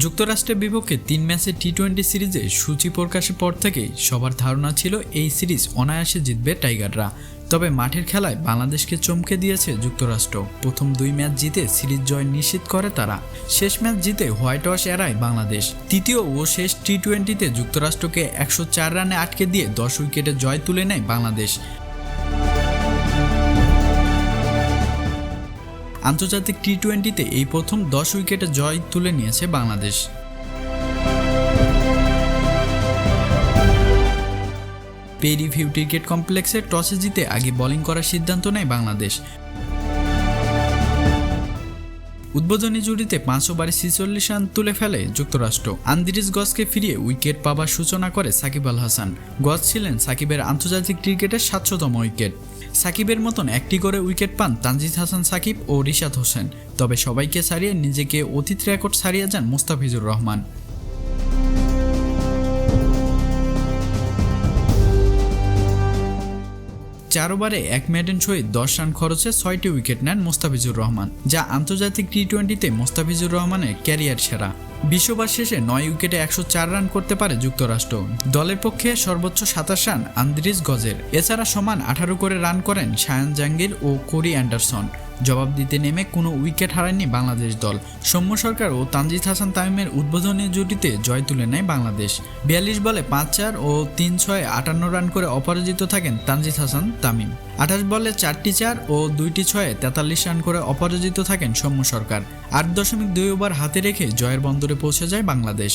যুক্তরাষ্ট্রের বিপক্ষে ৩ ম্যাচের টি-20 সিরিজে সূচি প্রকাশের পর থেকেই সবার ধারণা ছিল এই সিরিজ অনায়াসে জিতবে টাইগাররা। তবে মাঠের খেলায় বাংলাদেশকে চমকে দিয়েছে যুক্তরাষ্ট্র। প্রথম 2 ম্যাচ জিতে সিরিজ জয় নিশ্চিত করে তারা। শেষ ম্যাচ জিতে হোয়াইট ওয়াশ এড়ায় বাংলাদেশ। তৃতীয় ও শেষ টি-20তে যুক্তরাষ্ট্রকে 104 রানে আটকে দিয়ে 10 উইকেটে জয় তুলে নেয় বাংলাদেশ। আন্তর্জাতিক টি-20তে এই প্রথম 10 উইকেটে জয় তুলে নিয়েছে বাংলাদেশ। পেরিভিউ ক্রিকেট কমপ্লেক্সে টসে জিতে আগে বোলিং করার সিদ্ধান্ত নেয় বাংলাদেশ। উদ্বোধনী জুটিতে 5 ওভারে 46 রান তুলে ফেলে যুক্তরাষ্ট্র। আন্দ্রিস গজকে ফিরিয়ে উইকেট পাবার সূচনা করে সাকিব আল হাসান। গজ ছিলেন সাকিবের আন্তর্জাতিক ক্রিকেটের 700তম উইকেট। সাকিবের মতন একটি করে উইকেট পান তানজিদ হাসান সাকিব ও রিশাদ হোসেন। তবে সবাইকে ছাড়িয়ে নিজেকে অতীত রেকর্ড ছাড়িয়ে যান মুস্তাফিজুর রহমান। 4 ওভারে 1 মেডেন সহিত 10 রান খরচে 6টি উইকেট নেন মুস্তাফিজুর রহমান, যা আন্তর্জাতিক টি-20তে মুস্তাফিজুর রহমানের ক্যারিয়ার সেরা। 20 ওভার শেষে 9 উইকেটে 104 রান করতে পারে যুক্তরাষ্ট্র। দলের পক্ষে সর্বোচ্চ 27 রান আন্দ্রিস গজের। এছাড়া সমান 18 করে রান করেন শায়ান জাহাঙ্গীর ও কোরি অ্যান্ডারসন। জবাব দিতে নেমে কোনো উইকেট হারায়নি বাংলাদেশ দল। সৌম্য সরকার ও তানজিদ হাসান তামিমের উদ্বোধনী জুটিতে জয় তুলে নেয় বাংলাদেশ। 42 বলে 5-4 ও 3-6 58 রান করে অপরাজিত থাকেন তানজিদ হাসান তামিম। 28 বলে 4টি 4 ও 2টি 6 43 রান করে অপরাজিত থাকেন সৌম্য সরকার। 8.2 ওভার হাতে রেখে জয়ের বন্দরে পৌঁছে যায় বাংলাদেশ।